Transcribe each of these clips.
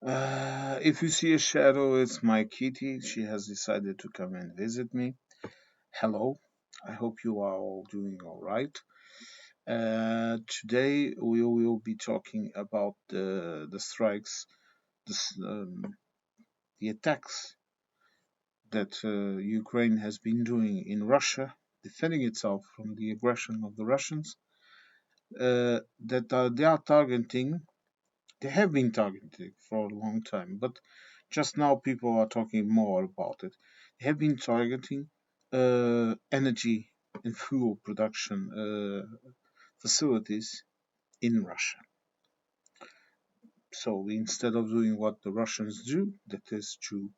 If you see a shadow, it's my kitty. She has decided to come and visit me. Hello. I hope you are all doing all right. Today we will be talking about the strikes, the, the attacks that Ukraine has been doing in Russia, defending itself from the aggression of the Russians. They are targeting. They have been targeting for a long time, but just now people are talking more about it. They have been targeting energy and fuel production facilities in Russia. So instead of doing what the Russians do, that is to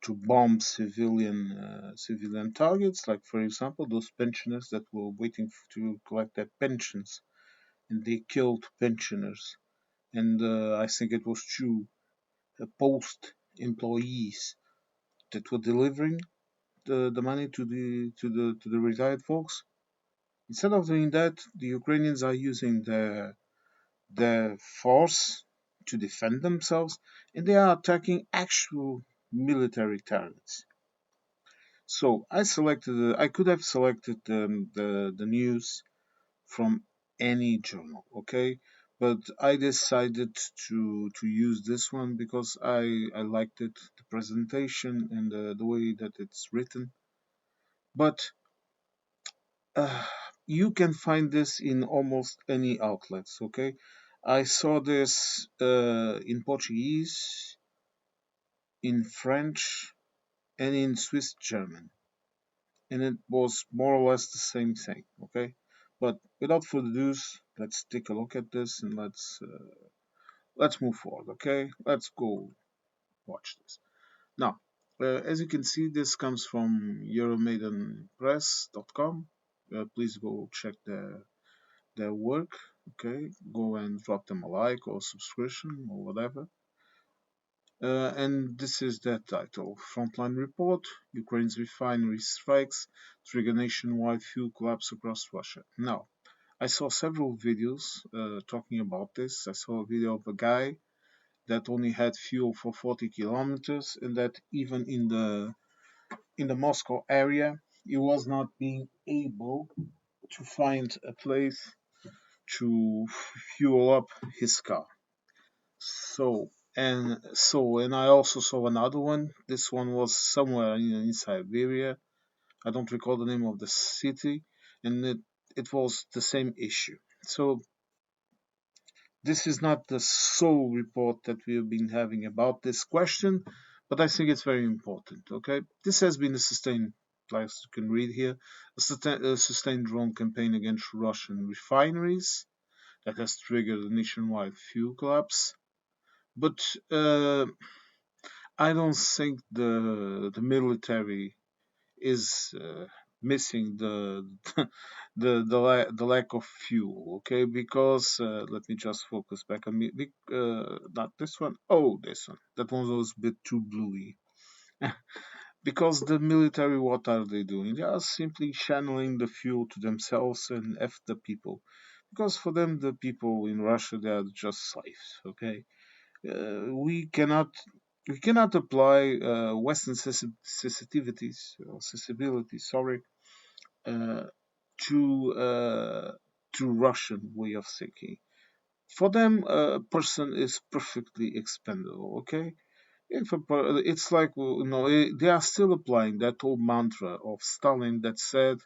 bomb civilian targets, like for example those pensioners that were waiting to collect their pensions, and they killed pensioners, and I think it was two post employees that were delivering the money to the retired folks. Instead of doing that, the Ukrainians are using their force to defend themselves, and they are attacking actual military targets. So I could have selected the news from any journal, okay? But I decided to use this one because I liked it, the presentation and the way that it's written. But uh, you can find this in almost any outlets, okay? I saw this in Portuguese, in French, and in Swiss German, and it was more or less the same thing, okay? But without further ado, let's take a look at this and let's move forward, okay? Let's go watch this. Now, as you can see, this comes from euromaidenpress.com. Please go check their work, okay? Go and drop them a like or subscription or whatever. And this is their title. Frontline report, Ukraine's refinery strikes, trigger nationwide fuel collapse across Russia. Now, I saw several videos talking about this. I saw a video of a guy that only had fuel for 40 kilometers, and that even in the Moscow area, he was not being able to find a place to fuel up his car. And I also saw another one. This one was somewhere in Siberia. I don't recall the name of the city, and it was the same issue. So this is not the sole report that we have been having about this question, but I think it's very important. Okay, this has been a sustained, like you can read here, a sustained drone campaign against Russian refineries that has triggered a nationwide fuel collapse. But I don't think the military is missing the lack of fuel. Okay, because let me just focus back on me. Not this one. Oh, this one. That one was a bit too bluey. Because the military, what are they doing? They are simply channeling the fuel to themselves and f the people. Because for them, the people in Russia, they are just slaves. Okay, we cannot apply Western sensibilities, sorry, uh, to Russian way of thinking. For them, a person is perfectly expendable. Okay, it's like they are still applying that old mantra of Stalin that said,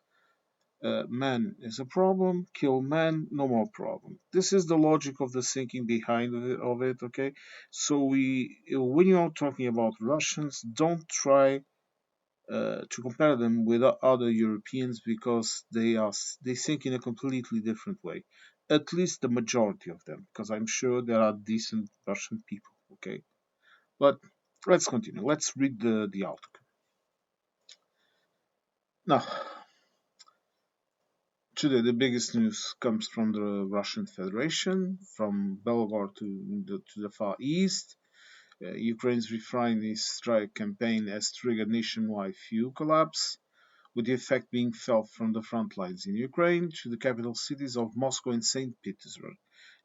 "Man is a problem, kill man, no more problem." This is the logic of the thinking behind of it. Okay, so when you're talking about Russians, don't try to compare them with other Europeans because they think in a completely different way. At least the majority of them, because I'm sure there are decent Russian people. Okay, but let's continue. Let's read the article. Now, today the biggest news comes from the Russian Federation, from Belgorod to the far east. Ukraine's refinery strike campaign has triggered nationwide fuel collapse, with the effect being felt from the front lines in Ukraine to the capital cities of Moscow and St. Petersburg.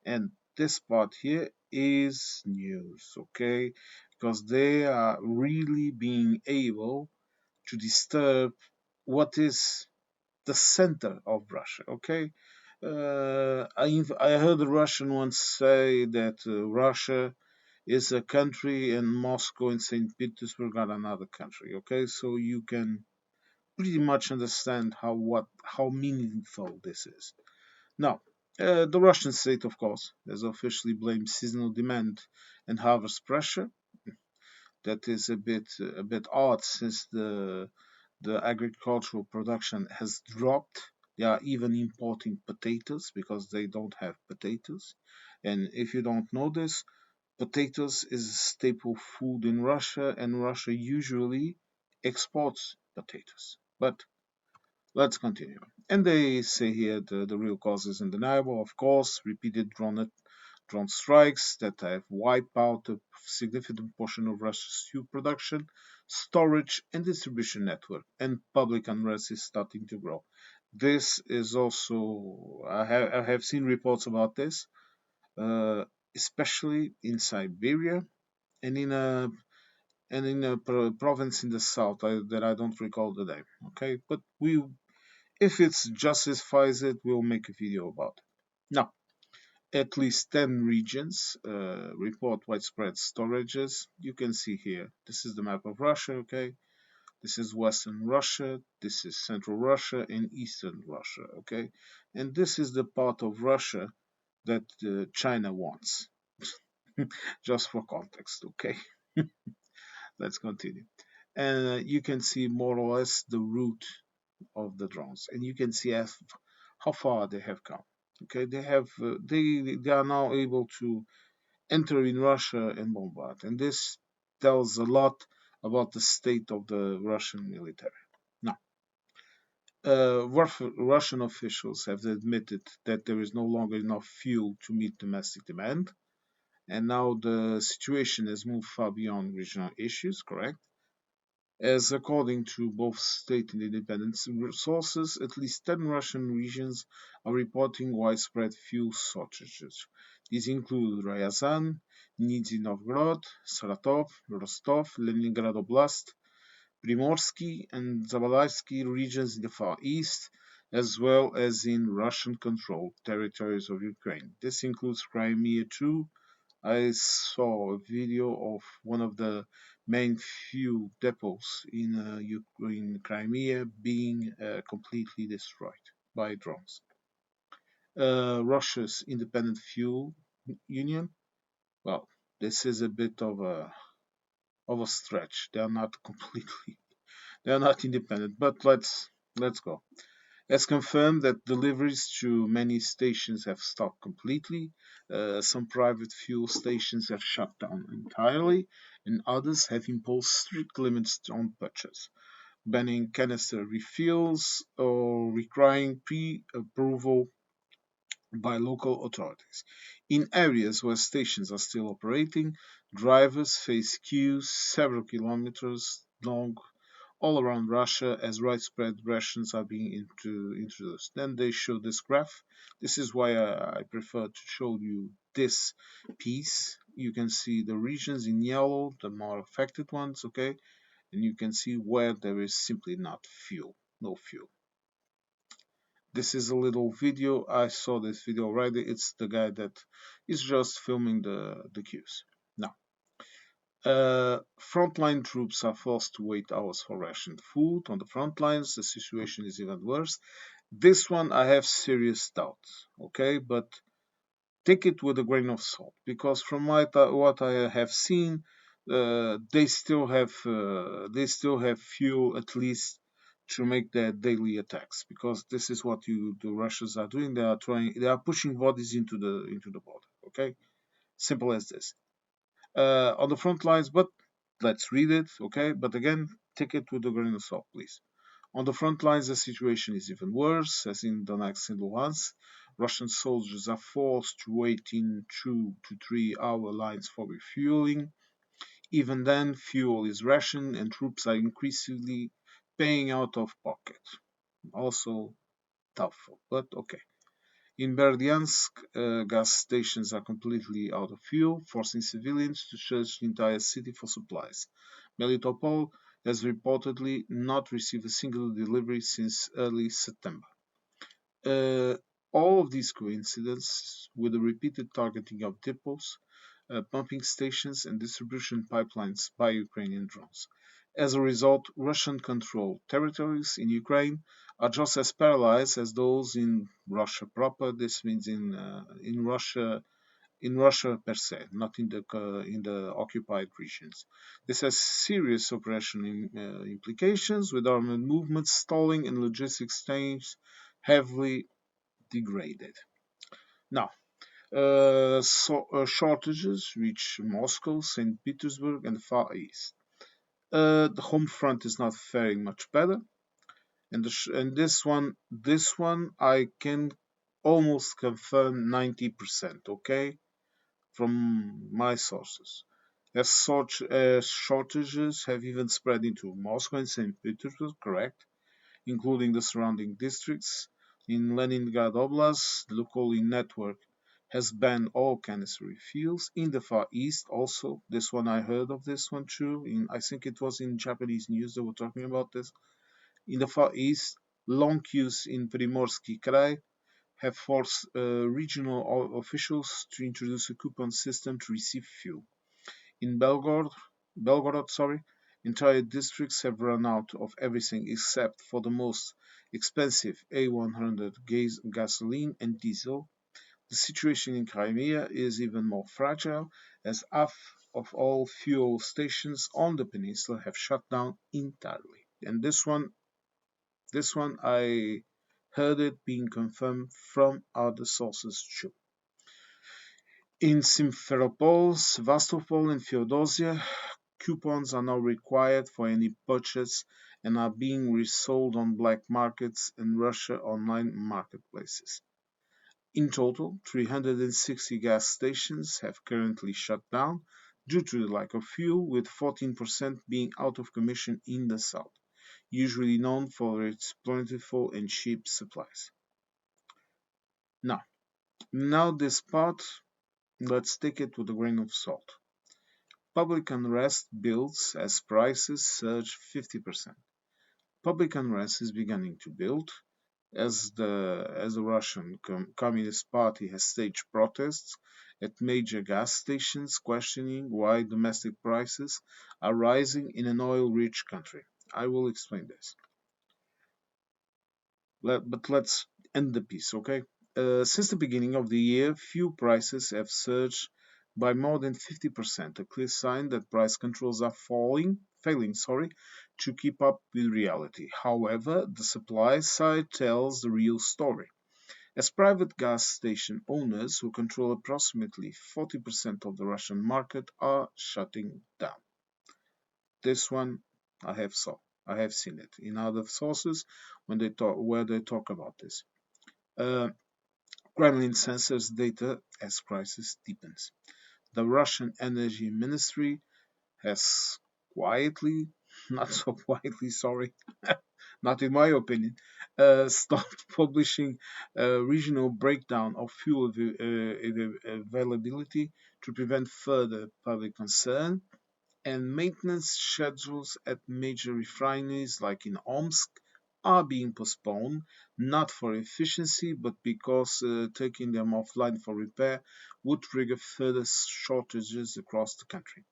And this part here is news, okay? Because they are really being able to disturb what is the center of Russia, okay? I heard a Russian once say that Russia is a country and Moscow and St. Petersburg are another country, okay? So you can pretty much understand how meaningful this is. Now, the Russian state, of course, has officially blamed seasonal demand and harvest pressure. That is a bit odd since the agricultural production has dropped. They are even importing potatoes because they don't have potatoes. And if you don't know this, potatoes is a staple food in Russia, and Russia usually exports potatoes. But let's continue. And they say here the real cause is undeniable, of course, repeated drone strikes that have wiped out a significant portion of Russia's fuel production, storage, and distribution network, and public unrest is starting to grow. This is also, I have seen reports about this, uh, especially in Siberia and in a province in the south that I don't recall the name. Okay, but if it justifies it, we'll make a video about it. Now, at least 10 regions report widespread storages. You can see here, this is the map of Russia, okay? This is Western Russia, this is Central Russia, and Eastern Russia, okay? And this is the part of Russia that China wants, just for context, okay? Let's continue. And you can see more or less the route of the drones, and you can see how far they have come. Okay, they are now able to enter in Russia and bombard, and this tells a lot about the state of the Russian military. Now, Russian officials have admitted that there is no longer enough fuel to meet domestic demand, and now the situation has moved far beyond regional issues. Correct? As according to both state and independent sources, at least 10 Russian regions are reporting widespread fuel shortages. These include Ryazan, Nizhny Novgorod, Saratov, Rostov, Leningrad Oblast, Primorsky and Zabalsky regions in the Far East, as well as in Russian-controlled territories of Ukraine. This includes Crimea too. I saw a video of one of the main fuel depots in Crimea being completely destroyed by drones. Russia's Independent Fuel Union, well, this is a bit of a stretch. They are not completely, they are not independent, but let's go. Has confirmed that deliveries to many stations have stopped completely. Some private fuel stations have shut down entirely, and others have imposed strict limits on purchase, banning canister refills or requiring pre approval by local authorities. In areas where stations are still operating, drivers face queues several kilometers long all around Russia as widespread rations are being introduced. Then they show this graph. This is why I prefer to show you this piece. You can see the regions in yellow, the more affected ones, okay? And you can see where there is simply not fuel, no fuel. This is a little video. I saw this video already. It's the guy that is just filming the queues. Now, frontline troops are forced to wait hours for rationed food. On the front lines, the situation is even worse. This one I have serious doubts, okay? But take it with a grain of salt because from what I have seen, they still have fuel at least to make their daily attacks because this is what the Russians are doing. They are pushing bodies into the border. Okay, simple as this. On the front lines, but let's read it. Okay, but again, take it with a grain of salt, please. On the front lines, the situation is even worse, as in Donetsk and Luhansk. Russian soldiers are forced to wait in 2 to 3 hour lines for refueling. Even then, fuel is rationed and troops are increasingly paying out of pocket. Also doubtful, but okay. In Berdyansk, gas stations are completely out of fuel, forcing civilians to search the entire city for supplies. Melitopol has reportedly not received a single delivery since early September. Uh, all of these coincidences with the repeated targeting of depots, pumping stations, and distribution pipelines by Ukrainian drones. As a result, Russian controlled territories in Ukraine are just as paralyzed as those in Russia proper. This means in Russia per se, not in the occupied regions. This has serious operational implications, with armed movements stalling and logistics chains heavily degraded. Now, shortages reach Moscow, St. Petersburg, and the Far East. The home front is not faring much better, and, this one I can almost confirm 90%. Okay, from my sources. As such, shortages have even spread into Moscow and St. Petersburg, correct, including the surrounding districts. In Leningrad Oblast, the local network has banned all canister refills. In the Far East, also, this one I heard of this one too. I think it was in Japanese news they were talking about this. In the Far East, long queues in Primorsky Krai have forced regional officials to introduce a coupon system to receive fuel. In Belgorod, entire districts have run out of everything except for the most expensive A100 gasoline and diesel. The situation in Crimea is even more fragile, as half of all fuel stations on the peninsula have shut down entirely. And this one I heard it being confirmed from other sources too. In Simferopol, Sevastopol, and Feodosia, coupons are now required for any purchase and are being resold on black markets and Russia online marketplaces. In total, 360 gas stations have currently shut down due to the lack of fuel, with 14% being out of commission in the south, usually known for its plentiful and cheap supplies. Now, this part, let's take it with a grain of salt. Public unrest builds as prices surge 50%. Public unrest is beginning to build as the Russian Communist Party has staged protests at major gas stations questioning why domestic prices are rising in an oil-rich country. I will explain this. But let's end the piece, okay? Since the beginning of the year, fuel prices have surged by more than 50%, a clear sign that price controls are failing, to keep up with reality. However, the supply side tells the real story. As private gas station owners, who control approximately 40% of the Russian market, are shutting down. This one I have saw. I have seen it in other sources where they talk about this. Uh, Kremlin censors data as crisis deepens. The Russian Energy Ministry has quietly, not so quietly, sorry, not in my opinion, stopped publishing a regional breakdown of fuel availability to prevent further public concern, and maintenance schedules at major refineries like in Omsk are being postponed, not for efficiency, but because taking them offline for repair would trigger further shortages across the country.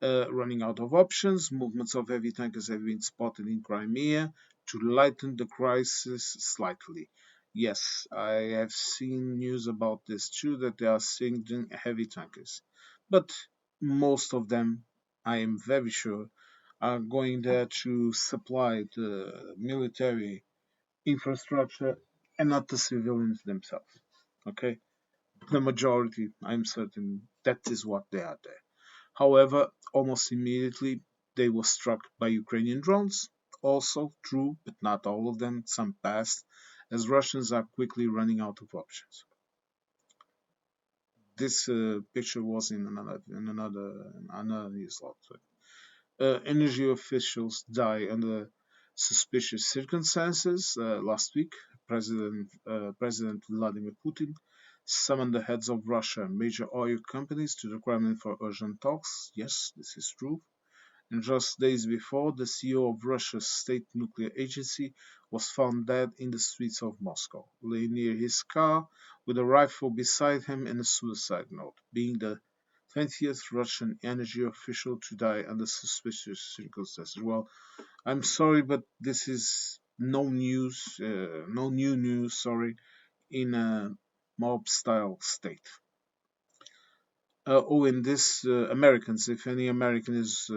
Running out of options, movements of heavy tankers have been spotted in Crimea to lighten the crisis slightly. Yes, I have seen news about this too, that they are sinking heavy tankers. But most of them, I am very sure, are going there to supply the military infrastructure and not the civilians themselves. Okay? The majority, I'm certain, that is what they are there. However, almost immediately they were struck by Ukrainian drones. Also true, but not all of them, some passed, as Russians are quickly running out of options. This picture was in another news lot. Energy officials die under suspicious circumstances last week. President Vladimir Putin summoned the heads of Russia and major oil companies to the Kremlin for urgent talks. Yes, this is true. And just days before, the CEO of Russia's state nuclear agency was found dead in the streets of Moscow, lay near his car with a rifle beside him and a suicide note, being the 20th Russian energy official to die under suspicious circumstances. Well, I'm sorry, but this is no news, no new news, sorry, in a mob style state. And this Americans, if any American is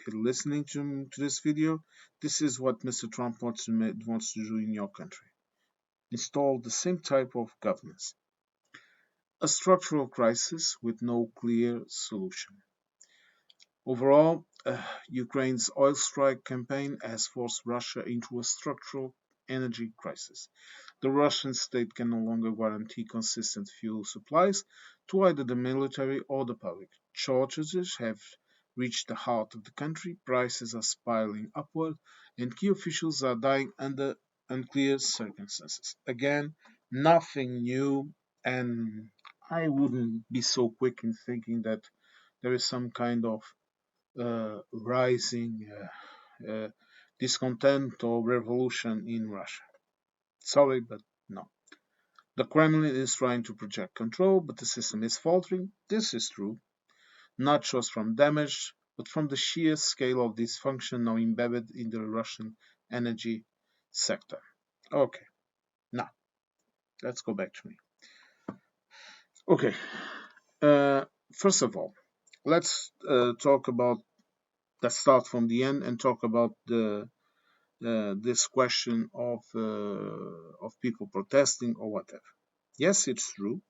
listening to this video, this is what Mr. Trump wants to do in your country. Install the same type of governance. A structural crisis with no clear solution. Overall, Ukraine's oil strike campaign has forced Russia into a structural energy crisis. The Russian state can no longer guarantee consistent fuel supplies to either the military or the public. Shortages have reached the heart of the country, prices are spiraling upward, and key officials are dying under unclear circumstances. Again, nothing new, and I wouldn't be so quick in thinking that there is some kind of rising discontent or revolution in Russia. Sorry, but no. The Kremlin is trying to project control, but the system is faltering. This is true, not just from damage, but from the sheer scale of dysfunction now embedded in the Russian energy sector. Okay, now let's go back to me. Okay, first of all, let's talk about, let's start from the end and talk about this question of people protesting or whatever. Yes, it's true.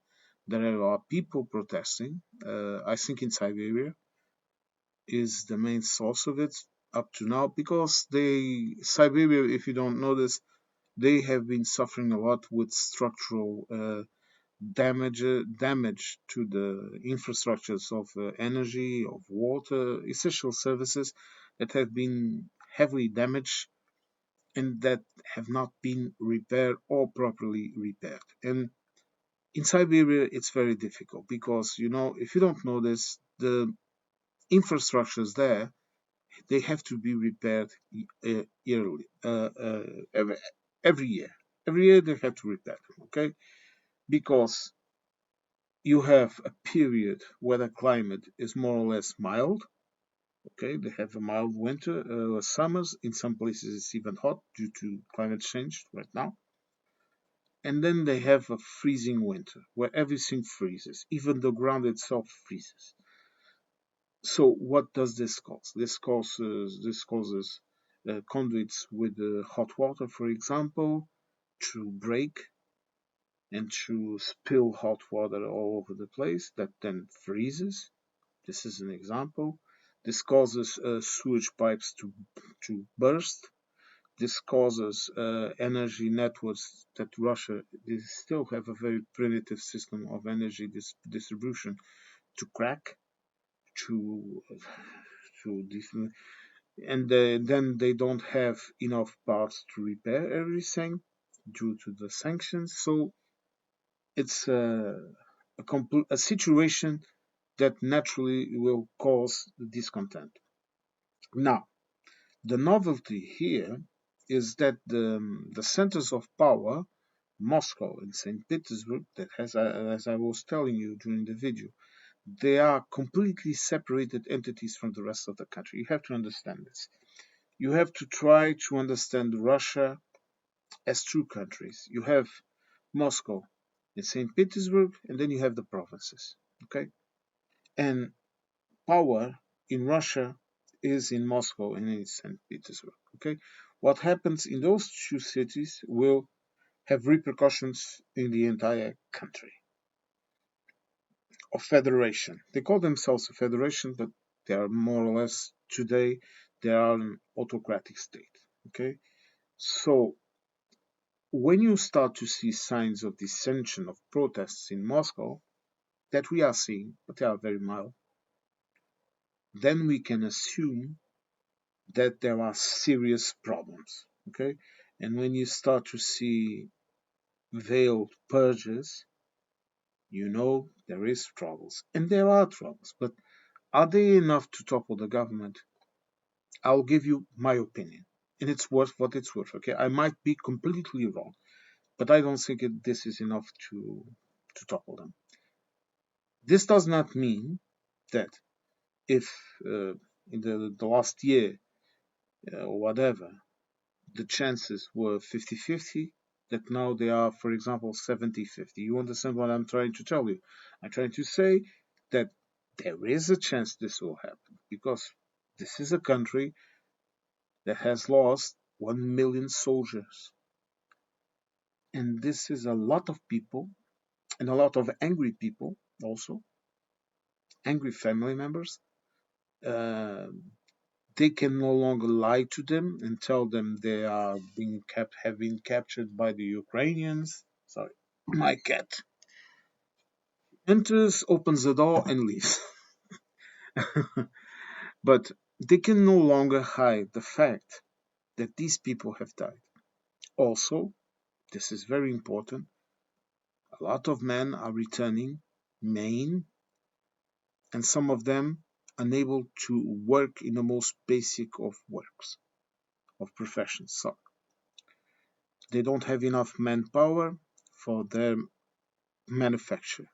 There are people protesting. I think in Siberia is the main source of it up to now because Siberia, if you don't know this, they have been suffering a lot with structural damage to the infrastructures of energy, of water, essential services that have been heavily damaged and that have not been repaired or properly repaired. And in Siberia, it's very difficult because, if you don't know this, the infrastructures there, they have to be repaired yearly, every year. Every year they have to repair them, okay? Because you have a period where the climate is more or less mild, okay? They have a mild winter, summers. In some places it's even hot due to climate change right now. And then they have a freezing winter where everything freezes, even the ground itself freezes. So what does this cause? This causes conduits with hot water, for example, to break and to spill hot water all over the place that then freezes. This is an example. This causes sewage pipes to burst. This causes energy networks that Russia, they still have a very primitive system of energy distribution, to crack, to and then they don't have enough parts to repair everything due to the sanctions. So it's a situation that naturally will cause discontent. Now, the novelty here is that the centers of power, Moscow and St. Petersburg, that as I was telling you during the video, they are completely separated entities from the rest of the country. You have to understand this. You have to try to understand Russia as two countries. You have Moscow and St. Petersburg, and then you have the provinces. Okay? And power in Russia is in Moscow and in St. Petersburg. Okay? What happens in those two cities will have repercussions in the entire country. Of federation. They call themselves a federation, but they are more or less today they are an autocratic state. Okay, so when you start to see signs of dissension of protests in Moscow that we are seeing, but they are very mild, then we can assume that there are serious problems. Okay, and when you start to see veiled purges, there is troubles. And there are troubles. But are they enough to topple the government? I'll give you my opinion. And it's worth what it's worth, okay? I might be completely wrong, but I don't think this is enough to topple them. This does not mean that if in the last year or whatever, the chances were 50-50, that now they are, for example, 70-50. You understand what I'm trying to tell you? I'm trying to say that there is a chance this will happen because this is a country that has lost 1 million soldiers. And this is a lot of people and a lot of angry people also, angry family members. Uh, they can no longer lie to them and tell them they are have been captured by the Ukrainians. Sorry, my cat enters, opens the door, and leaves. But they can no longer hide the fact that these people have died. Also, this is very important. A lot of men are returning, Maine, and some of them unable to work in the most basic of works, of professions. So they don't have enough manpower for their manufacture.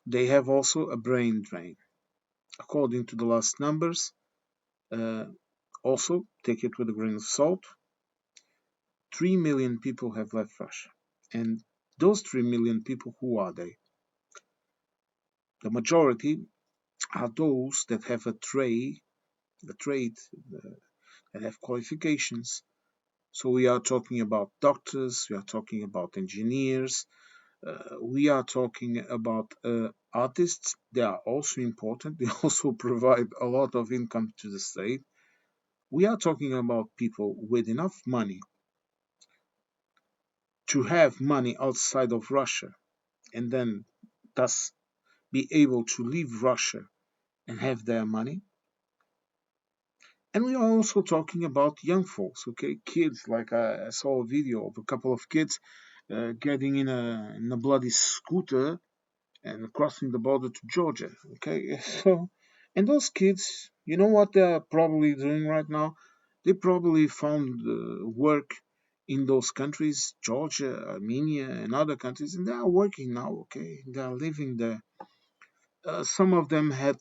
They have also a brain drain. According to the last numbers, uh, also take it with a grain of salt, 3 million people have left Russia. And those 3 million people, who are they? The majority are those that have a trade, that have qualifications. So we are talking about doctors, we are talking about engineers, we are talking about artists. They are also important. They also provide a lot of income to the state. We are talking about people with enough money to have money outside of Russia and then thus be able to leave Russia and have their money. And we are also talking about young folks, okay, kids. Like I saw a video of a couple of kids getting in a bloody scooter and crossing the border to Georgia. Okay, so and those kids, you know what they're probably doing right now? They probably found work in those countries, Georgia, Armenia, and other countries, and they are working now. Okay, they are living there. Some of them had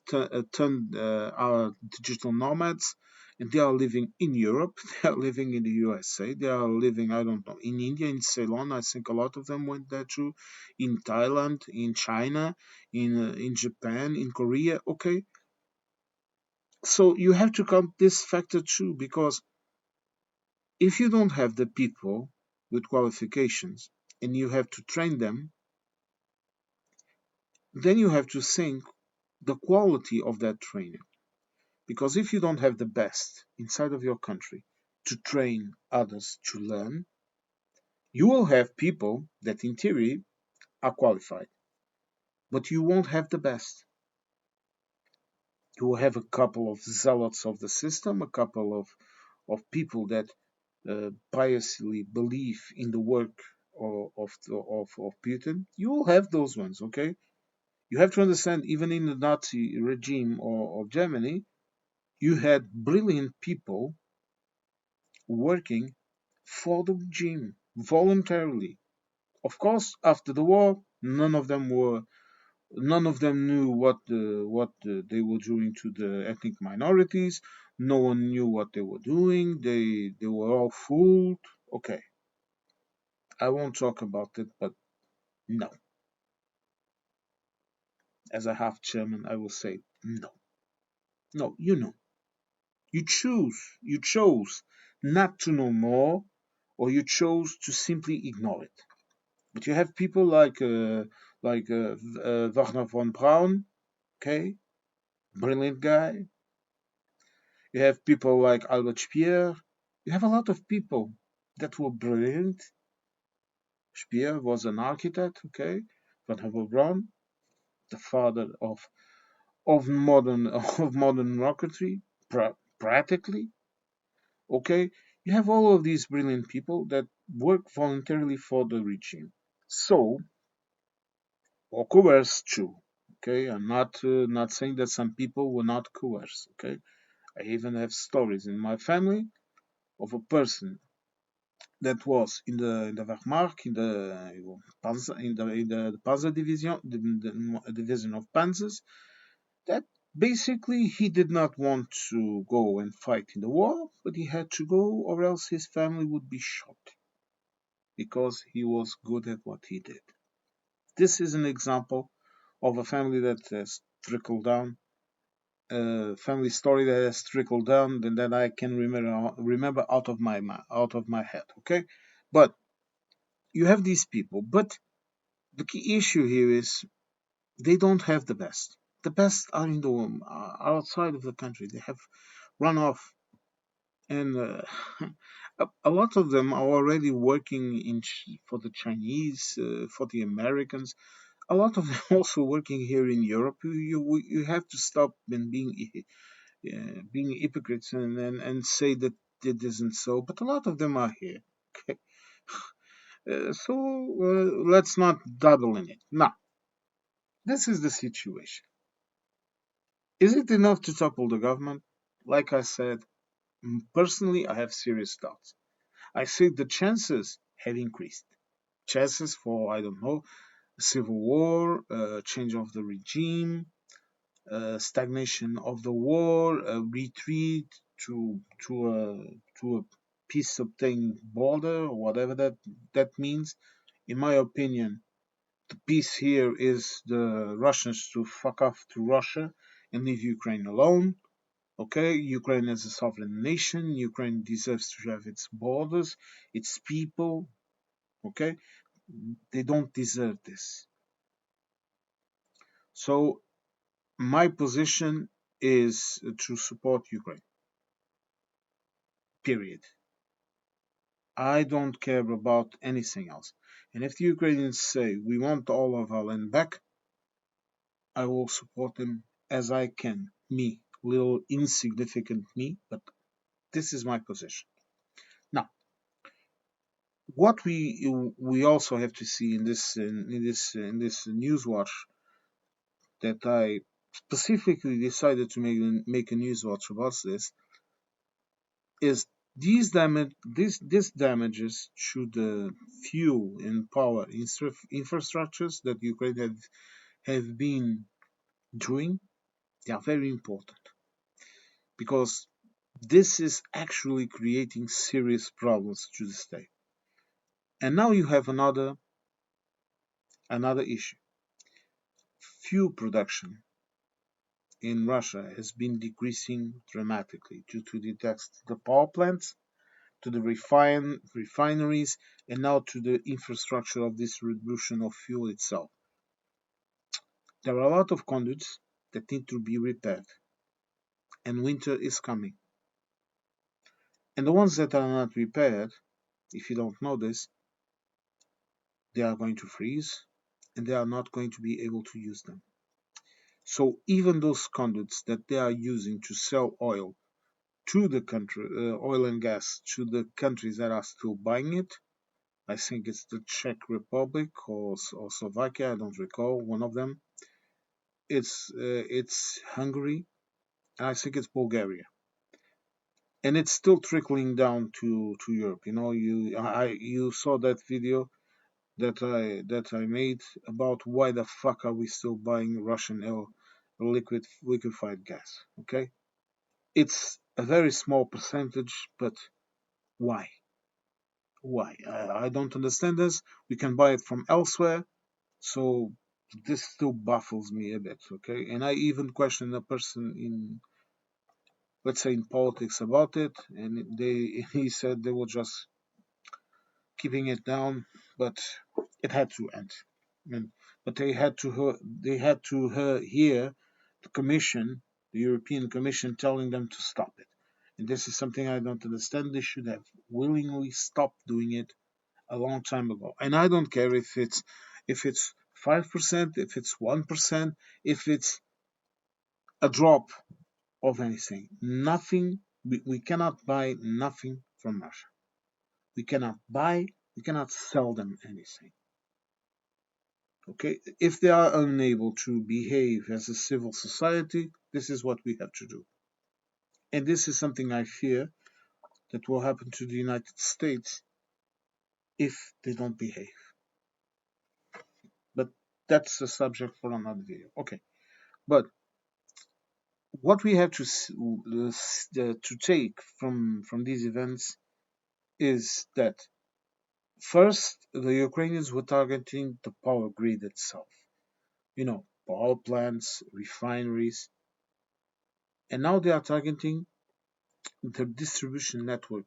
turned are digital nomads, and they are living in Europe. They are living in the USA. They are living, I don't know, in India, in Ceylon. I think a lot of them went there too. In Thailand, in China, in Japan, in Korea. Okay, so you have to count this factor too, because if you don't have the people with qualifications and you have to train them, then you have to think the quality of that training. Because if you don't have the best inside of your country to train others to learn, you will have people that in theory are qualified, but you won't have the best. You will have a couple of zealots of the system, a couple of people that piously believe in the work of Putin. You will have those ones, okay? You have to understand, even in the Nazi regime of Germany, you had brilliant people working for the regime voluntarily. Of course, after the war, none of them knew they were doing to the ethnic minorities. No one knew what they were doing. They were all fooled. Okay, I won't talk about it, but no. As a half German, I will say no. No, you know. You chose not to know more, or you chose to simply ignore it. But you have people like Wagner von Braun, okay, brilliant guy. You have people like Albert Speer. You have a lot of people that were brilliant. Speer was an architect, okay. Von Braun, the father of modern of modern rocketry, practically, okay. You have all of these brilliant people that work voluntarily for the regime. So, or coerced too. Okay, I'm not saying that some people were not coerced. Okay, I even have stories in my family of a person that was in the Wehrmacht, in the Panzer, in the Panzer division, the division of Panzers, that basically he did not want to go and fight in the war, but he had to go, or else his family would be shot because he was good at what he did. This is an example of a family that has trickled down, a family story that has trickled down, and that I can remember out of my head. Okay, but you have these people, but the key issue here is they don't have the best. The best are in the outside of the country. They have run off, and a lot of them are already working for the Chinese, for the Americans. A lot of them also working here in Europe. You have to stop and being hypocrites and say that it isn't so. But a lot of them are here. Okay, so let's not dabble in it. Now, this is the situation. Is it enough to topple the government? Like I said, personally, I have serious doubts. I think the chances have increased. Chances for, I don't know, civil war, change of the regime, stagnation of the war, a retreat to to a to a peace obtained border, or whatever that means. In my opinion, the peace here is the Russians to fuck off to Russia and leave Ukraine alone. Okay, Ukraine is a sovereign nation. Ukraine deserves to have its borders, its people. Okay, they don't deserve this. So my position is to support Ukraine. Period. I don't care about anything else. And if the Ukrainians say we want all of our land back, I will support them as I can. Me, little insignificant me, but this is my position. Now, what we also have to see in this Newswatch that I specifically decided to make a Newswatch about this is this damages to the fuel and power infrastructures that Ukraine have been doing. They are very important because this is actually creating serious problems to the state. And now you have another issue. Fuel production in Russia has been decreasing dramatically due to the power plants, to the refineries, and now to the infrastructure of distribution of fuel itself. There are a lot of conduits that need to be repaired, and winter is coming. And the ones that are not repaired, if you don't know this, they are going to freeze and they are not going to be able to use them. So even those conduits that they are using to sell oil to the country, oil and gas to the countries that are still buying it, I think it's the Czech Republic or Slovakia, I don't recall, one of them. It's Hungary, and I think it's Bulgaria. And it's still trickling down to Europe. You saw that video that I made about why the fuck are we still buying Russian oil, liquefied gas? Okay, it's a very small percentage, but why? Why? I don't understand this. We can buy it from elsewhere, so this still baffles me a bit. Okay, and I even questioned a person in, let's say, in politics about it, and he said they were just keeping it down, but it had to end. And, but they had to hear the Commission, the European Commission, telling them to stop it. And this is something I don't understand. They should have willingly stopped doing it a long time ago. And I don't care if it's 5%, if it's 1%, if it's a drop of anything. Nothing. We cannot buy nothing from Russia. We cannot buy You cannot sell them anything. Okay, if they are unable to behave as a civil society, this is what we have to do. And this is something I fear that will happen to the United States if they don't behave. But that's a subject for another video. Okay, but what we have to take from these events is that first the Ukrainians were targeting the power grid itself. You know, power plants, refineries, and now they are targeting the distribution network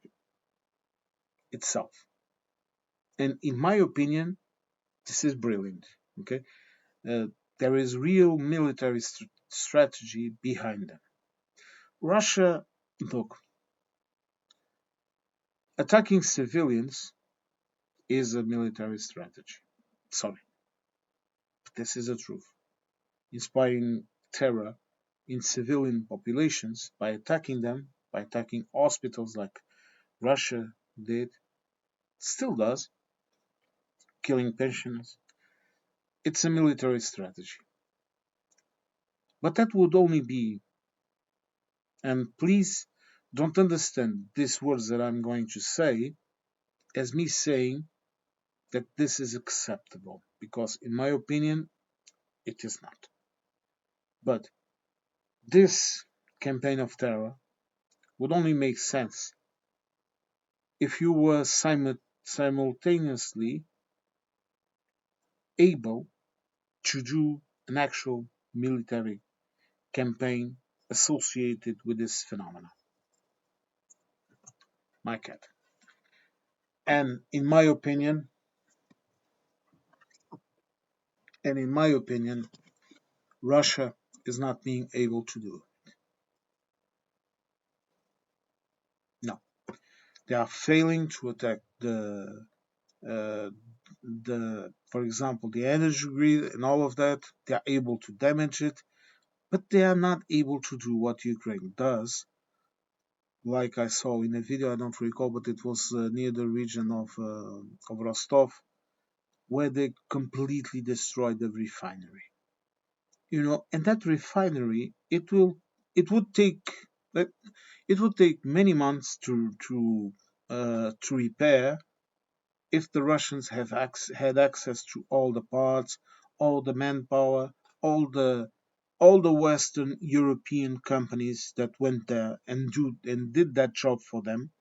itself. And in my opinion, this is brilliant. Okay, uh, there is real military strategy behind them. Russia, look, attacking civilians is a military strategy. Sorry, this is the truth. Inspiring terror in civilian populations by attacking them, by attacking hospitals like Russia did, still does, killing pensioners. It's a military strategy. But that would only be, and please don't understand these words that I'm going to say as me saying that this is acceptable, because in my opinion, it is not. But this campaign of terror would only make sense if you were simultaneously able to do an actual military campaign associated with this phenomenon. My cat. And in my opinion, Russia is not being able to do it. No, they are failing to attack uh, for example, the energy grid and all of that. They are able to damage it, but they are not able to do what Ukraine does. Like I saw in a video, I don't recall, but it was near the region of Rostov, where they completely destroyed the refinery. You know, and that refinery, it would take like, it would take many months to repair if the Russians had access to all the parts, all the manpower, all the all the Western European companies that went there and did that job for them,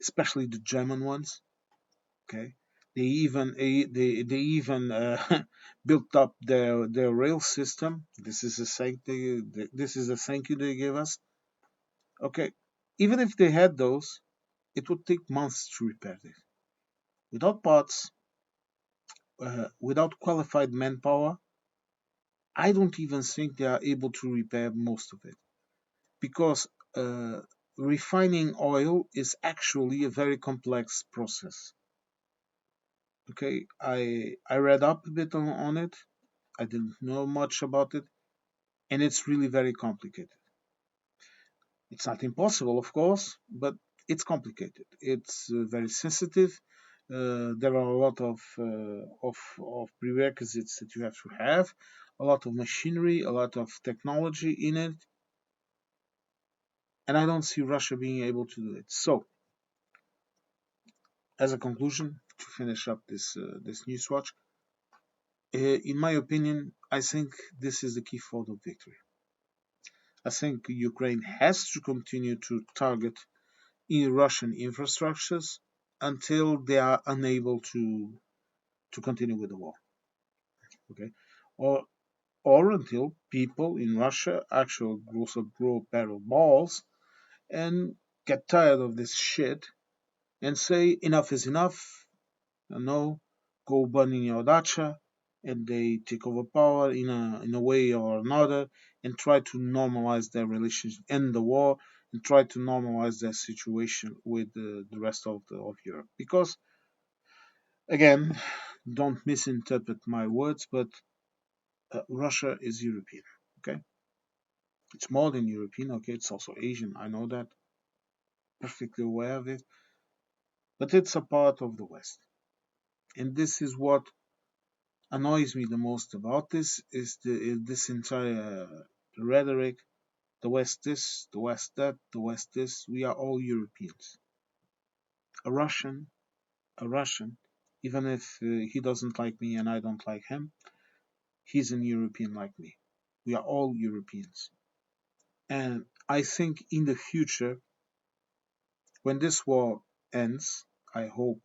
especially the German ones. Okay, they even built up their rail system. This is a thank you they gave us. Okay, even if they had those, it would take months to repair this. Without parts, without qualified manpower, I don't even think they are able to repair most of it, because uh, refining oil is actually a very complex process. Okay, I read up a bit on it. I didn't know much about it, and it's really very complicated. It's not impossible, of course, but it's complicated. It's very sensitive. There are a lot of prerequisites that you have to have, a lot of machinery, a lot of technology in it, and I don't see Russia being able to do it. So, as a conclusion, to finish up this Newswatch, in my opinion, I think this is the key for the victory. I think Ukraine has to continue to target in Russian infrastructures until they are unable to continue with the war. Okay, or or until people in Russia actually grow pair of balls and get tired of this shit and say enough is enough. No, go burn in your dacha, and they take over power in a way or another and try to normalize their relations, end the war, and try to normalize their situation with the rest of Europe. Because again, don't misinterpret my words, but Russia is European. Okay, it's more than European. Okay, it's also Asian. I know that, perfectly aware of it. but it's a part of the West. And this is what annoys me the most about this is this entire rhetoric. The West this, the West that, the West this. We are all Europeans. A Russian, a Russian, even if he doesn't like me and I don't like him, he's an European like me. We are all Europeans. And I think in the future, when this war ends, I hope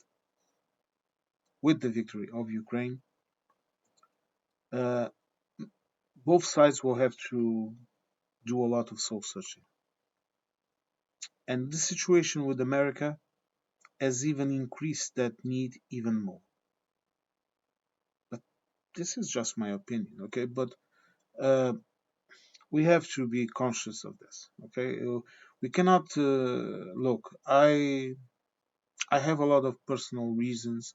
with the victory of Ukraine, uh, both sides will have to do a lot of soul searching. And the situation with America has even increased that need even more. But this is just my opinion, okay? But uh, we have to be conscious of this, okay? We cannot look. I have a lot of personal reasons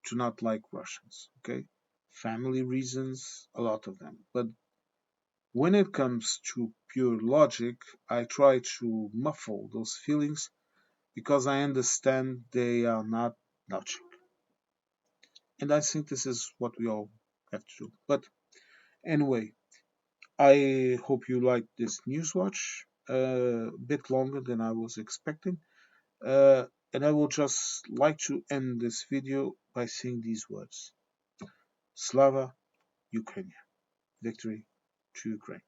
to not like Russians, okay? Family reasons, a lot of them. But when it comes to pure logic, I try to muffle those feelings because I understand they are not logic. And I think this is what we all have to do. But anyway, I hope you liked this Newswatch. A bit longer than I was expecting. And I would just like to end this video by saying these words. Slava Ukraine. Victory to Ukraine.